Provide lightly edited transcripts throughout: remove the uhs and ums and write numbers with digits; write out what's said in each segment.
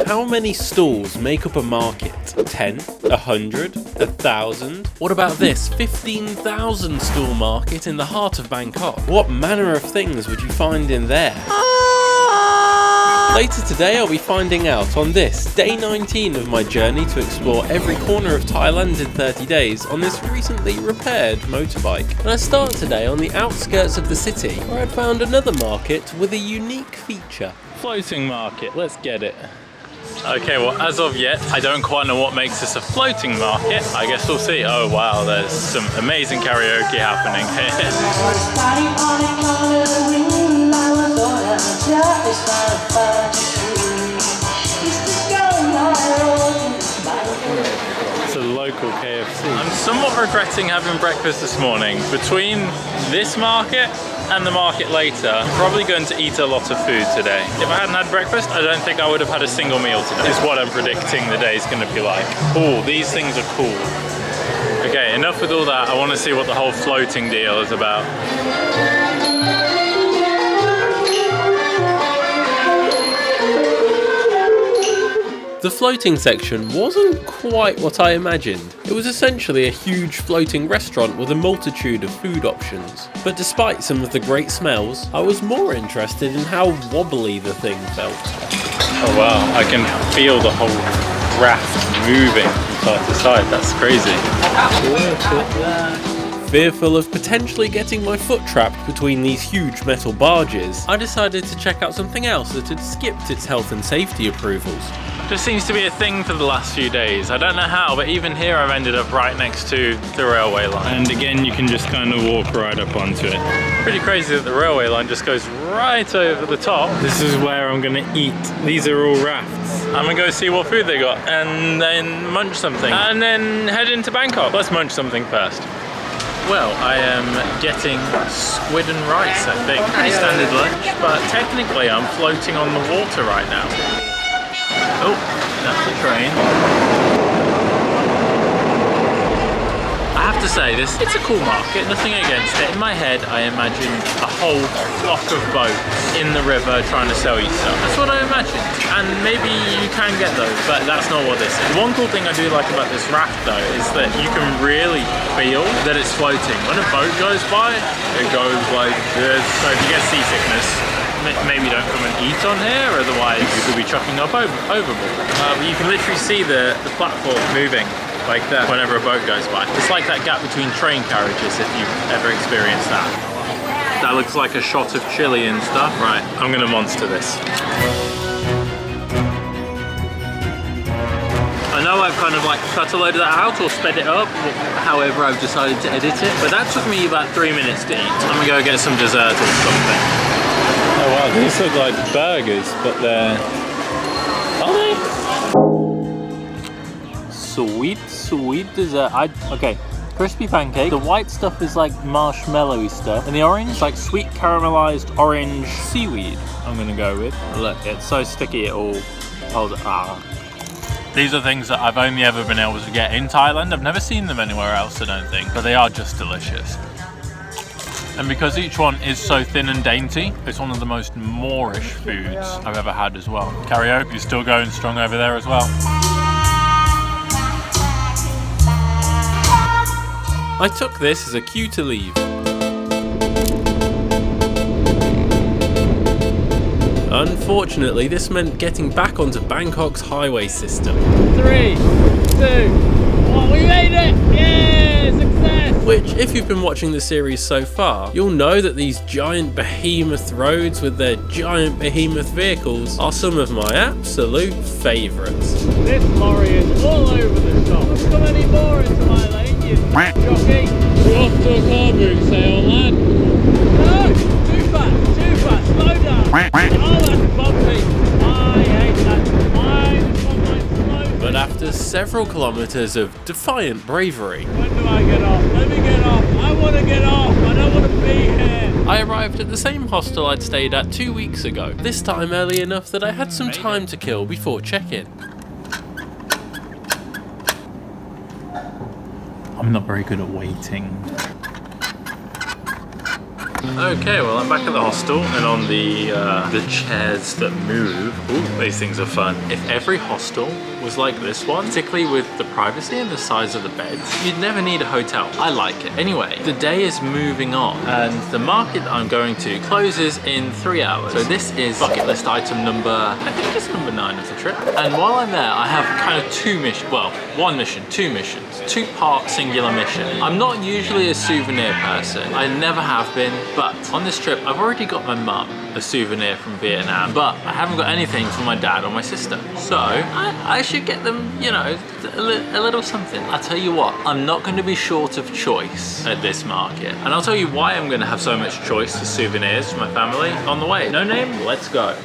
How many stalls make up a market? 10? 100? 1,000? What about this 15,000 stall market in the heart of Bangkok? What manner of things would you find in there? Later today I'll be finding out on this, day 19 of my journey to explore every corner of Thailand in 30 days on this recently repaired motorbike. And I start today on the outskirts of the city, where I found another market with a unique feature. Floating market, let's get it. Okay, well as of yet, I don't quite know what makes this a floating market. I guess we'll see. Oh wow, there's some amazing karaoke happening here. It's a local KFC. I'm somewhat regretting having breakfast this morning. Between this market and the market later, I'm probably going to eat a lot of food today. If I hadn't had breakfast, I don't think I would have had a single meal today. Is what I'm predicting the day is going to be like. Oh, these things are cool. Okay, enough with all that. I want to see what the whole floating deal is about. The floating section wasn't quite what I imagined. It was essentially a huge floating restaurant with a multitude of food options. But despite some of the great smells, I was more interested in how wobbly the thing felt. Oh wow, I can feel the whole raft moving from side to side, that's crazy. Look at that. Fearful of potentially getting my foot trapped between these huge metal barges, I decided to check out something else that had skipped its health and safety approvals. Just seems to be a thing for the last few days. I don't know how, but even here I've ended up right next to the railway line. And again, you can just kind of walk right up onto it. Pretty crazy that the railway line just goes right over the top. This is where I'm gonna eat. These are all rafts. I'm gonna go see what food they got and then munch something. And then head into Bangkok. Let's munch something first. Well, I am getting squid and rice, I think. Pretty standard lunch, but technically I'm floating on the water right now. Oh, that's the train. I have to say, it's a cool market, nothing against it. In my head, I imagined a whole flock of boats in the river trying to sell you stuff. That's what I imagined. And maybe you can get those, but that's not what this is. One cool thing I do like about this raft though, is that you can really feel that it's floating. When a boat goes by, it goes like this. So if you get seasickness, maybe don't come and eat on here, otherwise you could be chucking up overboard. But you can literally see the platform moving like that whenever a boat goes by. It's like that gap between train carriages if you've ever experienced that. That looks like a shot of chili and stuff. Right, I'm gonna monster this. I know I've kind of like cut a load of that out or sped it up, however I've decided to edit it, but that took me about 3 minutes to eat. I'm gonna go get some dessert or something. Oh wow, these look like burgers, but they're... Are they? Sweet dessert. Okay, crispy pancake. The white stuff is like marshmallowy stuff, and the orange is like sweet caramelized orange seaweed. I'm gonna go with. Look, it's so sticky it all holds. These are things that I've only ever been able to get in Thailand. I've never seen them anywhere else, I don't think, but they are just delicious. And because each one is so thin and dainty, it's one of the most Moorish foods I've ever had as well. Karaoke is still going strong over there as well. I took this as a cue to leave. Unfortunately, this meant getting back onto Bangkok's highway system. 3, 2, 1, we made it! Yeah, success! Which, if you've been watching the series so far, you'll know that these giant behemoth roads with their giant behemoth vehicles are some of my absolute favourites. This lorry is all over the shop. Don't come any more into my lane, you jockey. We're off to a car boot sale, lad. No, too fast, slow down. Oh, that's bumpy. I hate that. I'm slow. But after several kilometres of defiant bravery... When do I get off? Let me get off. I want to get off. I don't want to be here. I arrived at the same hostel I'd stayed at 2 weeks ago. This time early enough that I had some time to kill before check-in. I'm not very good at waiting. Okay, well I'm back at the hostel and on the chairs that move. Ooh, these things are fun. If every hostel was like this one, particularly with the privacy and the size of the beds, you'd never need a hotel. I like it. Anyway, the day is moving on and the market that I'm going to closes in 3 hours. So this is bucket list item number, I think it's number 9 of the trip. And while I'm there, I have kind of 2 missions, well, 1 mission, 2 missions, 2-part singular mission. I'm not usually a souvenir person. I never have been, but on this trip, I've already got my mum a souvenir from Vietnam, but I haven't got anything for my dad or my sister. So I should get them, you know, a little something. I'll tell you what, I'm not going to be short of choice at this market. And I'll tell you why I'm going to have so much choice for souvenirs for my family on the way. No name, let's go.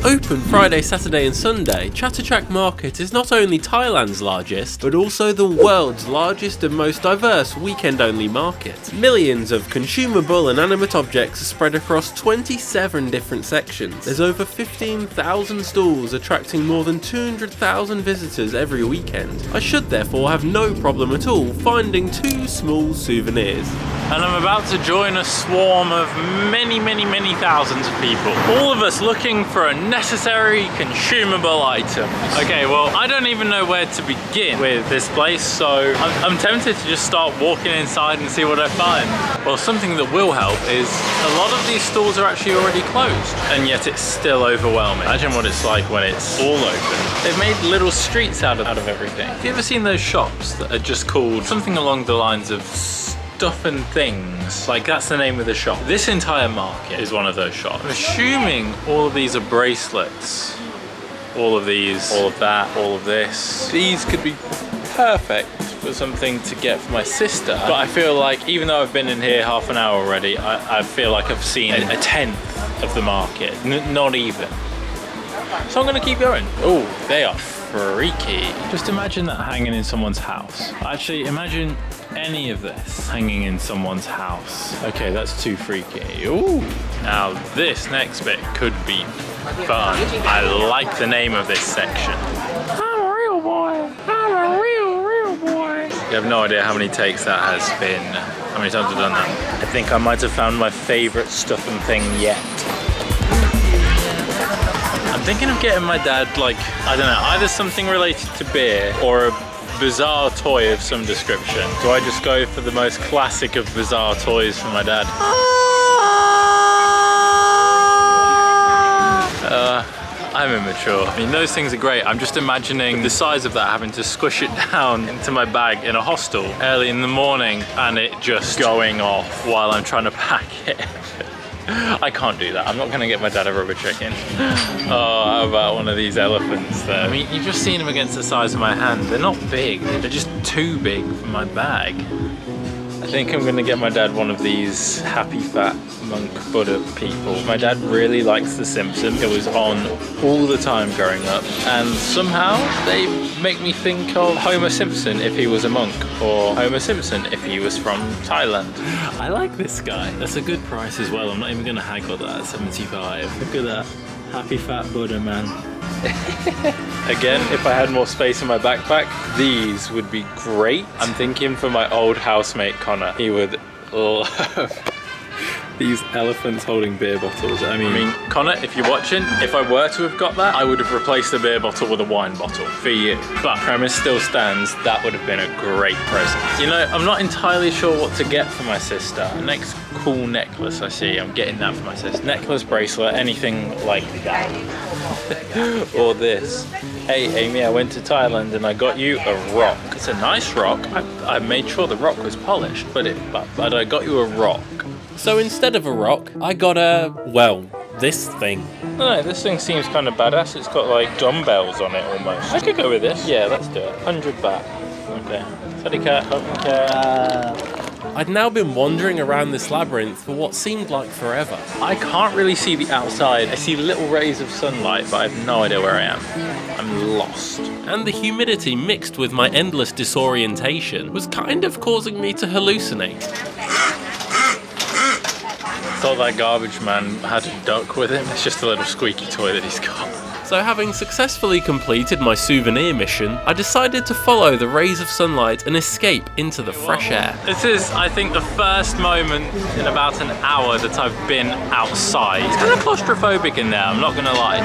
Open Friday, Saturday and Sunday, Chatuchak Market is not only Thailand's largest, but also the world's largest and most diverse weekend-only market. Millions of consumable and animate objects are spread across 27 different sections. There's over 15,000 stalls attracting more than 200,000 visitors every weekend. I should therefore have no problem at all finding 2 small souvenirs. And I'm about to join a swarm of many thousands of people. All of us looking for a necessary consumable items. Okay, well, I don't even know where to begin with this place, so I'm tempted to just start walking inside and see what I find. Well, something that will help is a lot of these stalls are actually already closed, and yet it's still overwhelming. Imagine what it's like when it's all open. They've made little streets out of everything. Have you ever seen those shops that are just called something along the lines of Stuff and Things? Like, that's the name of the shop. This entire market is one of those shops. I'm assuming all of these are bracelets. All of these, all of that, all of this. These could be perfect for something to get for my sister. But I feel like, even though I've been in here half an hour already, I feel like I've seen a tenth of the market. Not even. So I'm gonna keep going. Oh, they are freaky. Just imagine that hanging in someone's house. Actually, imagine any of this hanging in someone's house. Okay, that's too freaky. Ooh. Now this next bit could be fun. I like the name of this section. I'm a real boy. I'm a real boy. You have no idea how many takes that has been. How many times I've done that. I think I might have found my favorite stuff and thing yet. I'm thinking of getting my dad, like, I don't know, either something related to beer or a bizarre toy of some description. Do I just go for the most classic of bizarre toys for my dad? I'm immature. I mean, those things are great. I'm just imagining the size of that, having to squish it down into my bag in a hostel early in the morning and it just going off while I'm trying to pack it. I can't do that. I'm not gonna get my dad a rubber chicken. Oh, how about one of these elephants there? I mean, you've just seen them against the size of my hand. They're not big, they're just too big for my bag. I think I'm gonna get my dad one of these happy fat monk Buddha people. My dad really likes The Simpsons. It was on all the time growing up, and somehow they make me think of Homer Simpson if he was a monk, or Homer Simpson if he was from Thailand. I like this guy. That's a good price as well. I'm not even gonna haggle that at 75. Look at that. Happy fat Buddha, man. Again, if I had more space in my backpack, these would be great. I'm thinking for my old housemate Connor, he would love these elephants holding beer bottles. I mean, Connor, if you're watching, if I were to have got that, I would have replaced the beer bottle with a wine bottle for you. But premise still stands, that would have been a great present. You know, I'm not entirely sure what to get for my sister. Next cool necklace I see, I'm getting that for my sister. Necklace, bracelet, anything like that. Or this. Hey Amy, I went to Thailand and I got you a rock. It's a nice rock. I made sure the rock was polished, but I got you a rock. So instead of a rock, I got this thing. No, this thing seems kind of badass. It's got like dumbbells on it almost. I could go with this. Yeah, let's do it. 100 baht. Okay. I'd now been wandering around this labyrinth for what seemed like forever. I can't really see the outside. I see little rays of sunlight, but I have no idea where I am. I'm lost. And the humidity mixed with my endless disorientation was kind of causing me to hallucinate. Thought that garbage man had a duck with him. It's just a little squeaky toy that he's got. So having successfully completed my souvenir mission, I decided to follow the rays of sunlight and escape into the fresh air. This is, I think, the first moment in about an hour that I've been outside. It's kind of claustrophobic in there, I'm not gonna lie.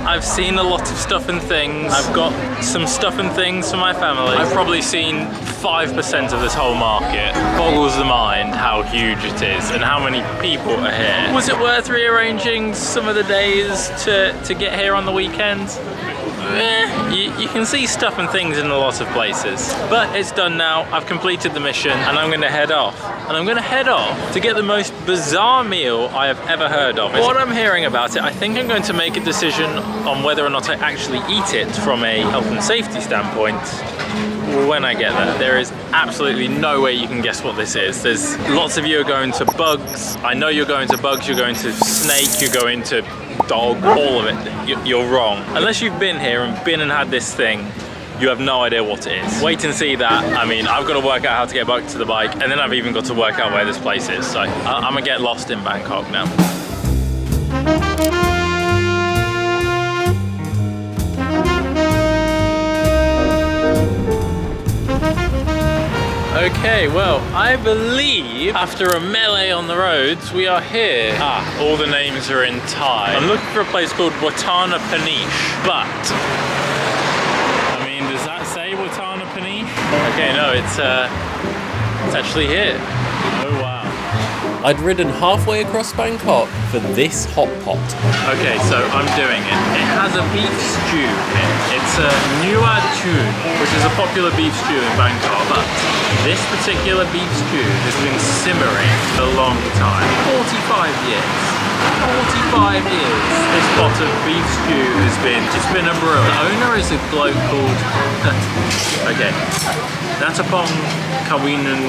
I've seen a lot of stuff and things. I've got some stuff and things for my family. I've probably seen 5% of this whole market. Boggles the mind how huge it is and how many people are here. Was it worth rearranging some of the days to get here on the weekends? You can see stuff and things in a lot of places. But it's done now, I've completed the mission, and I'm gonna head off. And I'm gonna head off to get the most bizarre meal I have ever heard of. What I'm hearing about it, I think I'm going to make a decision on whether or not I actually eat it from a health and safety standpoint when I get there. There is absolutely no way you can guess what this is. There's lots of you are going to bugs. I know you're going to bugs, you're going to snake, you're going to dog, all of it. You're wrong. Unless you've been here and been and had this thing, you have no idea what it is. Wait and see that. I mean, I've got to work out how to get back to the bike, and then I've even got to work out where this place is. So I'm gonna get lost in Bangkok now. Okay, well, I believe after a melee on the roads, we are here. All the names are in Thai. I'm looking for a place called Watana Panish, but I mean, does that say Watana Panish? Okay, no, it's actually here. Oh wow. I'd ridden halfway across Bangkok for this hot pot. Okay, so I'm doing it. It has a beef stew in it. It's a Nua Tun, which is a popular beef stew in Bangkok, but this particular beef stew has been simmering a long time. 45 years. 45 years. This pot of beef stew has been a brew. The owner is a bloke called okay, Natapong Kawinan.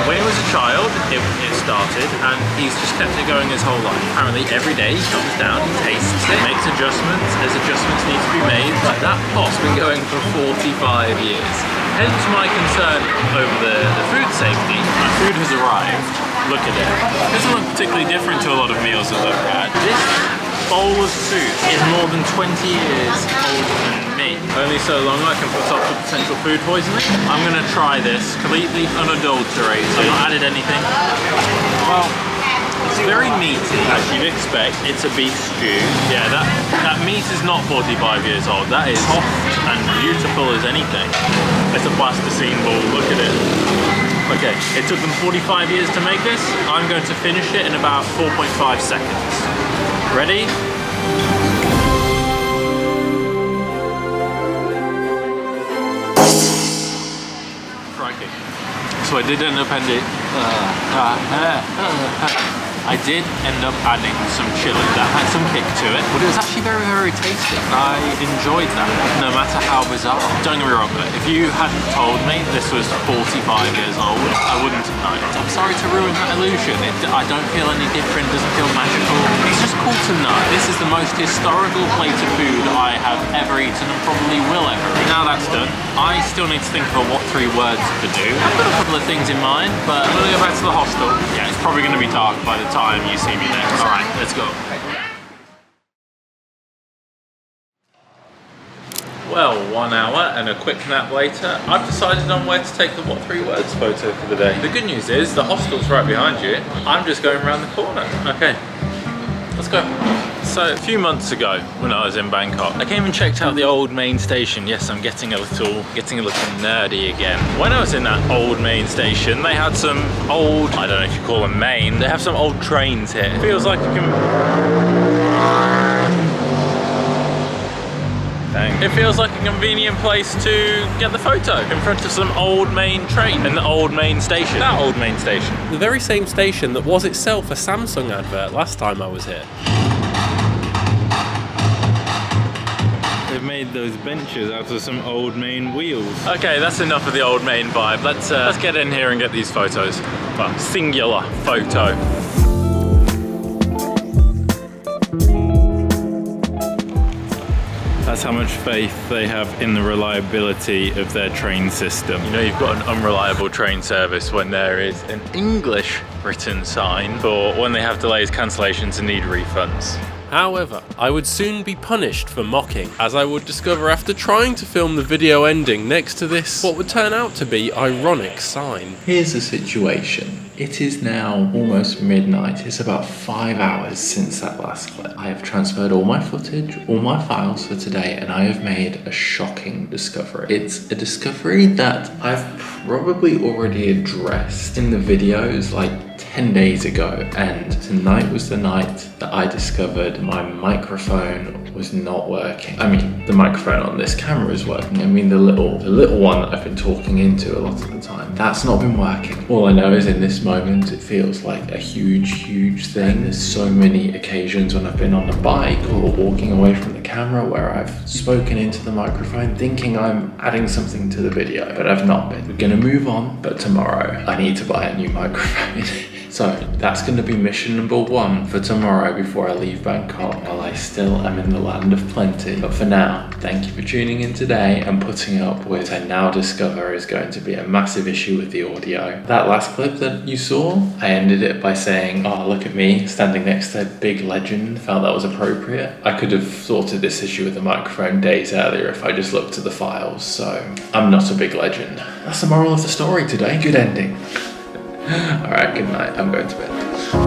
When he was a child, it started, and he's just kept it going his whole life. Apparently every day he comes down, he tastes it, makes adjustments as adjustments need to be made. But that pot's been going for 45 years. Hence my concern over the food safety. My food has arrived. Look at it. It doesn't look particularly different to a lot of meals that I've had. This bowl of soup is more than 20 years older than me. Only so long I can put up with potential food poisoning. I'm gonna try this completely unadulterated. I've not added anything. Well, it's very meaty, as you'd expect. It's a beef stew. Yeah, that meat is not 45 years old. That is soft and beautiful as anything. It's a plasticine ball, look at it. Okay, it took them 45 years to make this. I'm going to finish it in about 4.5 seconds. Ready? Crikey. So I did end up I did end up adding some chili. That had some kick to it, but it was actually very, very tasty. I enjoyed that, no matter how bizarre. Don't get me wrong, though. If you hadn't told me this was 45 years old, I wouldn't have known. I'm sorry to ruin that illusion. I don't feel any different, doesn't feel magical. It's just cool to know. This is the most historical plate of food I have ever eaten and probably will ever eat. Now that's done, I still need to think of what 3 words to do. I've got a couple of things in mind, but I'm gonna go back to the hostel. Yeah, it's probably gonna be dark by the time you see me next. All right, let's go. Well, 1 hour and a quick nap later, I've decided on where to take the what 3 words photo for the day. The good news is the hostel's right behind you. I'm just going around the corner. Okay, let's go. So a few months ago, when I was in Bangkok, I came and checked out the old main station. Yes, I'm getting a little nerdy again. When I was in that old main station, they had some old, I don't know if you call them main, they have some old trains here. It feels like It feels like a convenient place to get the photo in front of some old main train in the old main station. That old main station. The very same station that was itself a Samsung advert last time I was here. They've made those benches out of some old main wheels. Okay, that's enough of the old main vibe. Let's get in here and get these photos. Well, singular photo. That's how much faith they have in the reliability of their train system. You know, you've got an unreliable train service when there is an English written sign for when they have delays, cancellations and need refunds. However, I would soon be punished for mocking, as I would discover after trying to film the video ending next to this what would turn out to be ironic sign. Here's the situation. It is now almost midnight. It's about 5 hours since that last clip. I have transferred all my footage, all my files for today, and I have made a shocking discovery. It's a discovery that I've probably already addressed in the videos like 10 days ago, and tonight was the night that I discovered my microphone was not working. I mean, the microphone on this camera is working. I mean, the little one that I've been talking into a lot of the time, that's not been working. All I know is in this moment, it feels like a huge thing. There's so many occasions when I've been on a bike or walking away from the camera where I've spoken into the microphone thinking I'm adding something to the video, but I've not been. We're gonna move on, but tomorrow I need to buy a new microphone. So that's going to be mission number 1 for tomorrow before I leave Bangkok, while I still am in the land of plenty. But for now, thank you for tuning in today and putting up with what I now discover is going to be a massive issue with the audio. That last clip that you saw, I ended it by saying, oh, look at me standing next to a big legend, felt that was appropriate. I could have sorted this issue with the microphone days earlier if I just looked at the files, so I'm not a big legend. That's the moral of the story today. Good ending. Alright, good night. I'm going to bed.